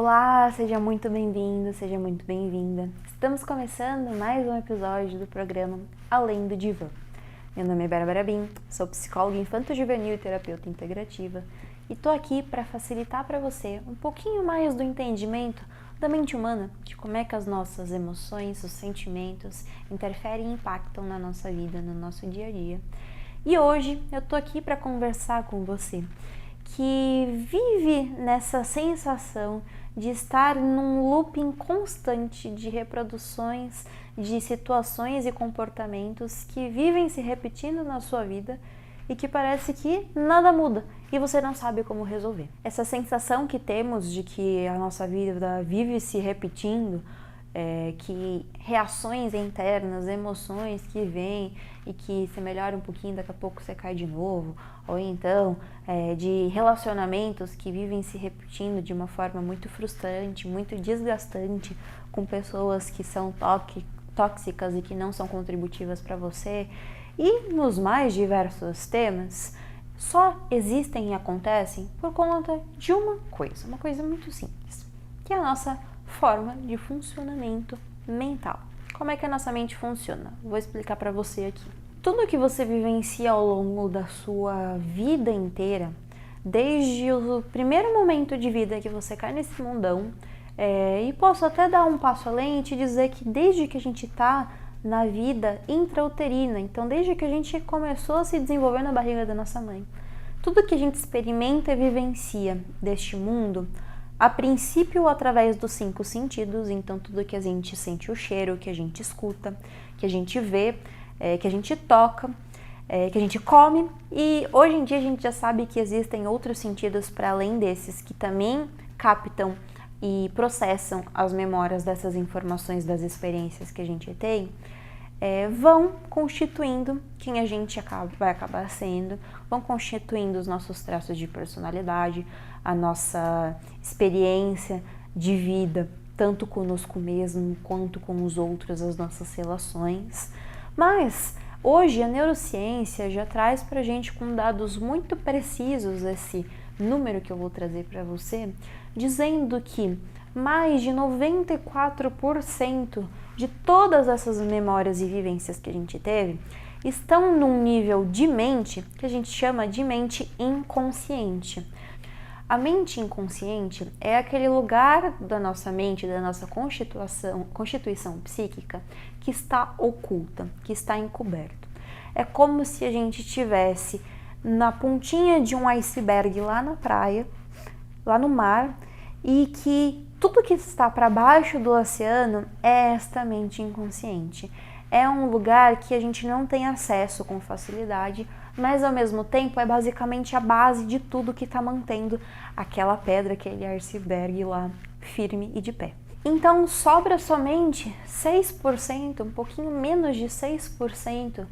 Olá, seja muito bem-vindo, seja muito bem-vinda. Estamos começando mais um episódio do programa Além do Divã. Meu nome é Bárbara Bin, sou psicóloga infanto-juvenil e terapeuta integrativa e tô aqui para facilitar para você um pouquinho mais do entendimento da mente humana, de como é que as nossas emoções, os sentimentos interferem e impactam na nossa vida, no nosso dia a dia. E hoje eu tô aqui para conversar com você que vive nessa sensação de estar num looping constante de reproduções de situações e comportamentos que vivem se repetindo na sua vida e que parece que nada muda e você não sabe como resolver. Essa sensação que temos de que a nossa vida vive se repetindo, que reações internas, emoções que vêm e que se melhora um pouquinho, daqui a pouco você cai de novo, ou então de relacionamentos que vivem se repetindo de uma forma muito frustrante, muito desgastante, com pessoas que são tóxicas e que não são contributivas para você, e nos mais diversos temas, só existem e acontecem por conta de uma coisa muito simples, que é a nossa forma de funcionamento mental. Como é que a nossa mente funciona? Vou explicar para você aqui. Tudo que você vivencia ao longo da sua vida inteira, desde o primeiro momento de vida que você cai nesse mundão, e posso até dar um passo além e te dizer que desde que a gente está na vida intrauterina, então desde que a gente começou a se desenvolver na barriga da nossa mãe, tudo que a gente experimenta e vivencia deste mundo, a princípio através dos 5 sentidos, então tudo que a gente sente o cheiro, que a gente escuta, que a gente vê, que a gente toca, que a gente come, e hoje em dia a gente já sabe que existem outros sentidos para além desses que também captam e processam as memórias dessas informações, das experiências que a gente tem, vão constituindo quem a gente vai acabar sendo, vão constituindo os nossos traços de personalidade, a nossa experiência de vida, tanto conosco mesmo quanto com os outros, as nossas relações. Mas hoje a neurociência já traz pra gente com dados muito precisos esse número que eu vou trazer para você, dizendo que mais de 94% de todas essas memórias e vivências que a gente teve estão num nível de mente que a gente chama de mente inconsciente. A mente inconsciente é aquele lugar da nossa mente, da nossa constituição psíquica que está oculta, que está encoberto. É como se a gente estivesse na pontinha de um iceberg lá na praia, lá no mar, e que tudo que está para baixo do oceano é esta mente inconsciente. É um lugar que a gente não tem acesso com facilidade, mas ao mesmo tempo é basicamente a base de tudo que está mantendo aquela pedra, aquele iceberg lá firme e de pé. Então sobra somente 6%, um pouquinho menos de 6%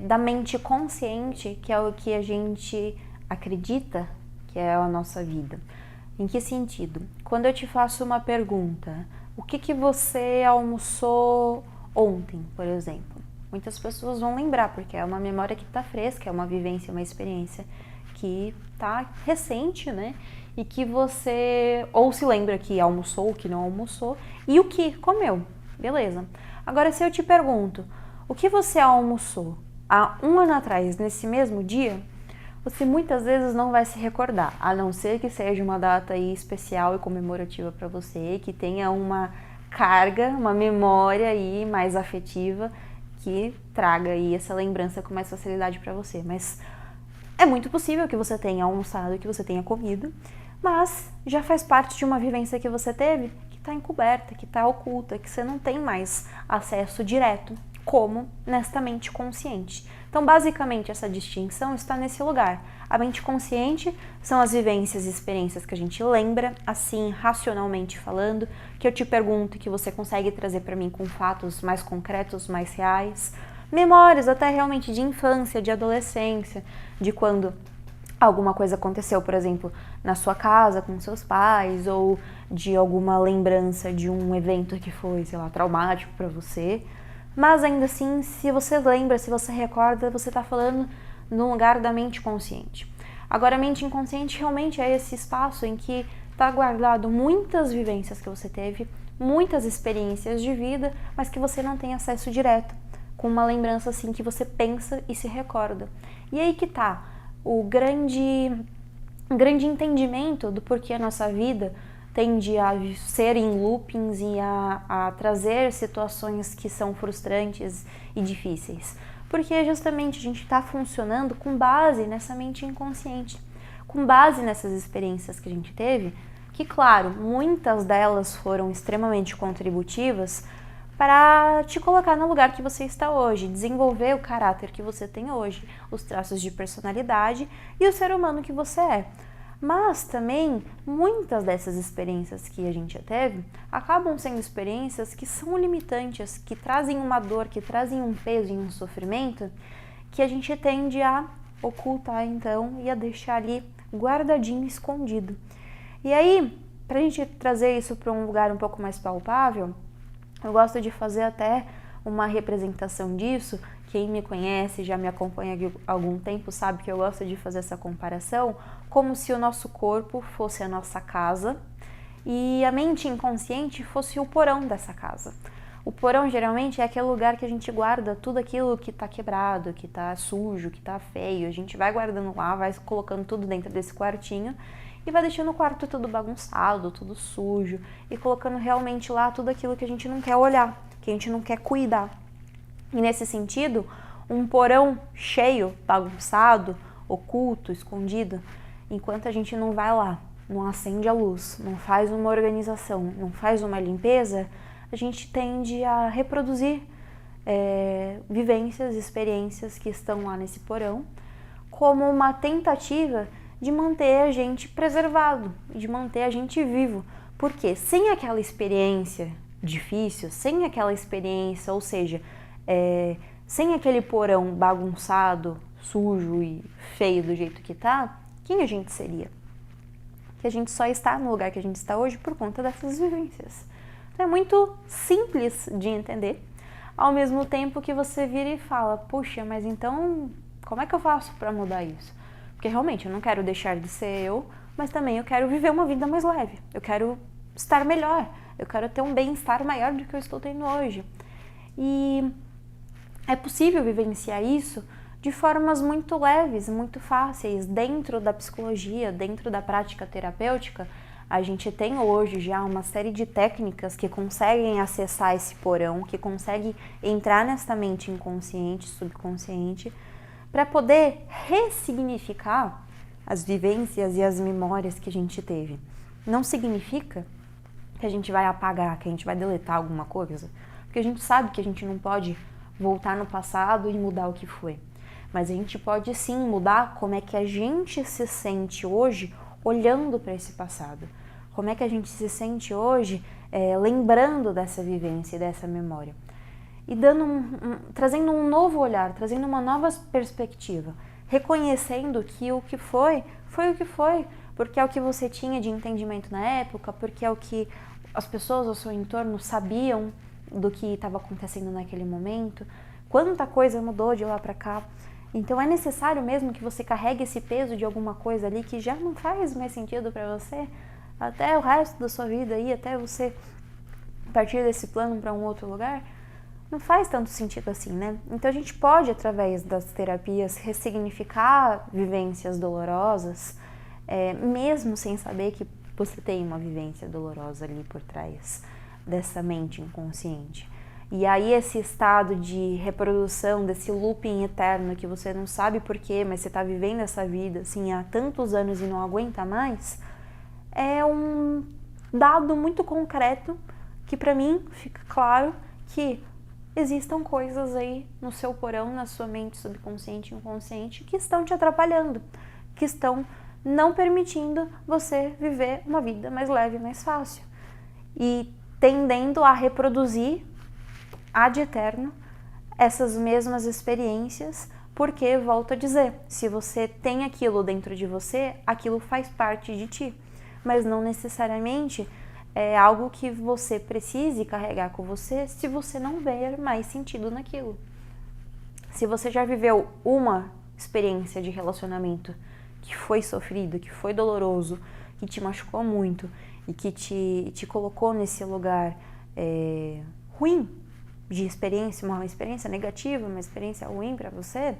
da mente consciente, que é o que a gente acredita que é a nossa vida. Em que sentido? Quando eu te faço uma pergunta, o que você almoçou ontem, por exemplo? Muitas pessoas vão lembrar, porque é uma memória que está fresca, é uma vivência, uma experiência que está recente, né? E que você ou se lembra que almoçou, que não almoçou, e o que comeu, beleza. Agora, se eu te pergunto, o que você almoçou há um ano atrás, nesse mesmo dia, você muitas vezes não vai se recordar, a não ser que seja uma data aí especial e comemorativa para você, que tenha uma carga, uma memória aí mais afetiva, que traga aí essa lembrança com mais facilidade para você. Mas é muito possível que você tenha almoçado, que você tenha comido, mas já faz parte de uma vivência que você teve que está encoberta, que está oculta, que você não tem mais acesso direto, como nesta mente consciente. Então, basicamente, essa distinção está nesse lugar. A mente consciente são as vivências e experiências que a gente lembra, assim, racionalmente falando, que eu te pergunto e que você consegue trazer para mim com fatos mais concretos, mais reais. Memórias até realmente de infância, de adolescência, de quando alguma coisa aconteceu, por exemplo, na sua casa com seus pais, ou de alguma lembrança de um evento que foi, sei lá, traumático para você. Mas ainda assim, se você lembra, se você recorda, você está falando no lugar da mente consciente. Agora, a mente inconsciente realmente é esse espaço em que tá guardado muitas vivências que você teve, muitas experiências de vida, mas que você não tem acesso direto, com uma lembrança assim que você pensa e se recorda. E aí que tá o grande entendimento do porquê a nossa vida tende a ser em loopings e a trazer situações que são frustrantes e difíceis. Porque justamente a gente está funcionando com base nessa mente inconsciente, com base nessas experiências que a gente teve, que claro, muitas delas foram extremamente contributivas para te colocar no lugar que você está hoje, desenvolver o caráter que você tem hoje, os traços de personalidade e o ser humano que você é. Mas também, muitas dessas experiências que a gente teve acabam sendo experiências que são limitantes, que trazem uma dor, que trazem um peso e um sofrimento que a gente tende a ocultar então e a deixar ali guardadinho, escondido. E aí, pra gente trazer isso para um lugar um pouco mais palpável, eu gosto de fazer até uma representação disso. Quem me conhece, já me acompanha há algum tempo, sabe que eu gosto de fazer essa comparação, como se o nosso corpo fosse a nossa casa e a mente inconsciente fosse o porão dessa casa. O porão geralmente é aquele lugar que a gente guarda tudo aquilo que tá quebrado, que tá sujo, que tá feio. A gente vai guardando lá, vai colocando tudo dentro desse quartinho e vai deixando o quarto tudo bagunçado, tudo sujo e colocando realmente lá tudo aquilo que a gente não quer olhar, que a gente não quer cuidar. E nesse sentido, um porão cheio, bagunçado, oculto, escondido, enquanto a gente não vai lá, não acende a luz, não faz uma organização, não faz uma limpeza, a gente tende a reproduzir vivências, experiências que estão lá nesse porão, como uma tentativa de manter a gente preservado, de manter a gente vivo. Porque sem aquela experiência difícil, sem aquela experiência, ou seja, sem aquele porão bagunçado, sujo e feio do jeito que tá, quem a gente seria? Que a gente só está no lugar que a gente está hoje por conta dessas vivências. Então é muito simples de entender, ao mesmo tempo que você vira e fala, puxa, mas então como é que eu faço para mudar isso? Porque realmente eu não quero deixar de ser eu, mas também eu quero viver uma vida mais leve, eu quero estar melhor, eu quero ter um bem-estar maior do que eu estou tendo hoje. E é possível vivenciar isso de formas muito leves, muito fáceis. Dentro da psicologia, dentro da prática terapêutica, a gente tem hoje já uma série de técnicas que conseguem acessar esse porão, que conseguem entrar nessa mente inconsciente, subconsciente, para poder ressignificar as vivências e as memórias que a gente teve. Não significa que a gente vai apagar, que a gente vai deletar alguma coisa, porque a gente sabe que a gente não pode voltar no passado e mudar o que foi. Mas a gente pode sim mudar como é que a gente se sente hoje olhando para esse passado. Como é que a gente se sente hoje lembrando dessa vivência e dessa memória. E trazendo um novo olhar, trazendo uma nova perspectiva. Reconhecendo que o que foi o que foi. Porque é o que você tinha de entendimento na época, porque é o que as pessoas ao seu entorno sabiam do que estava acontecendo naquele momento. Quanta coisa mudou de lá para cá. Então é necessário mesmo que você carregue esse peso de alguma coisa ali que já não faz mais sentido para você até o resto da sua vida aí, até você partir desse plano para um outro lugar, não faz tanto sentido assim, né? Então a gente pode, através das terapias, ressignificar vivências dolorosas, mesmo sem saber que você tem uma vivência dolorosa ali por trás dessa mente inconsciente. E aí esse estado de reprodução, desse looping eterno que você não sabe porquê, mas você está vivendo essa vida assim há tantos anos e não aguenta mais, é um dado muito concreto que para mim fica claro que existam coisas aí no seu porão, na sua mente subconsciente e inconsciente que estão te atrapalhando, que estão não permitindo você viver uma vida mais leve, mais fácil. E tendendo a reproduzir ad eterno essas mesmas experiências, porque, volto a dizer, se você tem aquilo dentro de você, aquilo faz parte de ti, mas não necessariamente é algo que você precise carregar com você se você não ver mais sentido naquilo. Se você já viveu uma experiência de relacionamento que foi sofrido, que foi doloroso, que te machucou muito e que te colocou nesse lugar ruim de experiência, uma experiência negativa, uma experiência ruim para você,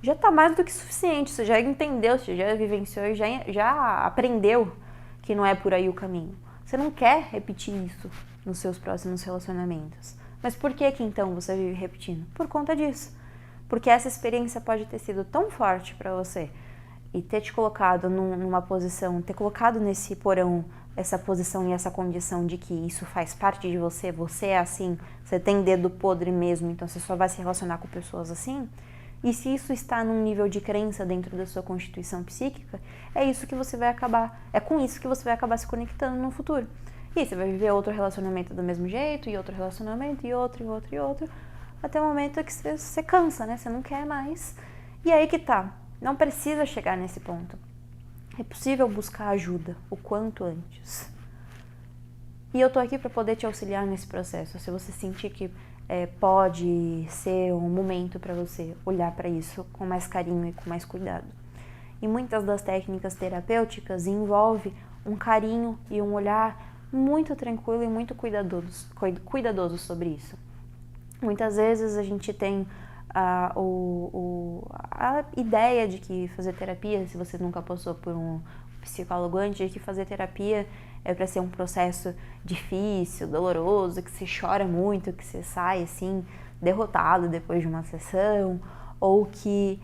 já tá mais do que suficiente. Você já entendeu, você já vivenciou, já aprendeu que não é por aí o caminho. Você não quer repetir isso nos seus próximos relacionamentos. Mas por que então você vive repetindo? Por conta disso. Porque essa experiência pode ter sido tão forte para você e ter te colocado numa posição, ter colocado nesse porão essa posição e essa condição de que isso faz parte de você, você é assim, você tem dedo podre mesmo, então você só vai se relacionar com pessoas assim. E se isso está num nível de crença dentro da sua constituição psíquica, é isso que você vai acabar, é com isso que você vai acabar se conectando no futuro. E você vai viver outro relacionamento do mesmo jeito, e outro relacionamento, e outro, e outro, e outro, até o momento que você cansa, né? Você não quer mais. E aí que tá, não precisa chegar nesse ponto. É possível buscar ajuda o quanto antes. E eu tô aqui para poder te auxiliar nesse processo. Se você sentir que pode ser um momento para você olhar para isso com mais carinho e com mais cuidado. E muitas das técnicas terapêuticas envolvem um carinho e um olhar muito tranquilo e muito cuidadoso sobre isso. Muitas vezes a gente tem a ideia de que fazer terapia, se você nunca passou por um psicólogo antes, de que fazer terapia é para ser um processo difícil, doloroso, que você chora muito, que você sai assim derrotado depois de uma sessão, ou que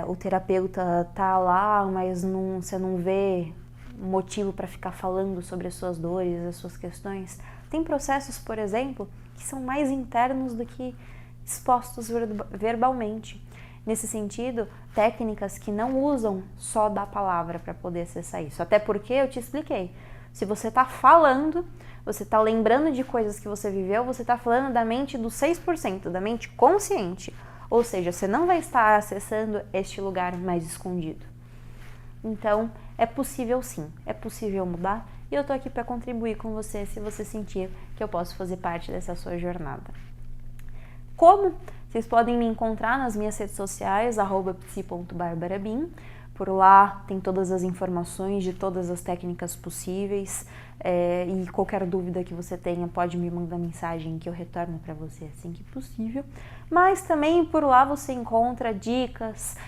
o terapeuta tá lá, mas você não vê motivo para ficar falando sobre as suas dores, as suas questões. Tem processos, por exemplo, que são mais internos do que expostos verbalmente. Nesse sentido, técnicas que não usam só da palavra para poder acessar isso. Até porque eu te expliquei. Se você está falando, você está lembrando de coisas que você viveu, você está falando da mente dos 6%, da mente consciente. Ou seja, você não vai estar acessando este lugar mais escondido. Então, é possível sim, é possível mudar e eu tô aqui para contribuir com você se você sentir que eu posso fazer parte dessa sua jornada. Como? Vocês podem me encontrar nas minhas redes sociais, @psi.barbarabim. Por lá tem todas as informações de todas as técnicas possíveis e qualquer dúvida que você tenha pode me mandar mensagem que eu retorno para você assim que possível. Mas também por lá você encontra dicas,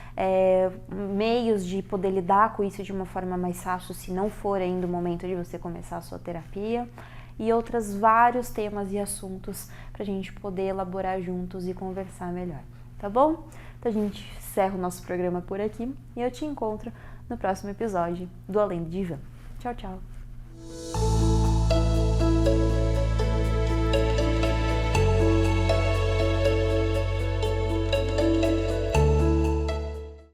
meios de poder lidar com isso de uma forma mais fácil se não for ainda o momento de você começar a sua terapia e outros vários temas e assuntos para a gente poder elaborar juntos e conversar melhor, tá bom? Então a gente encerra o nosso programa por aqui e eu te encontro no próximo episódio do Além do Divã. Tchau, tchau!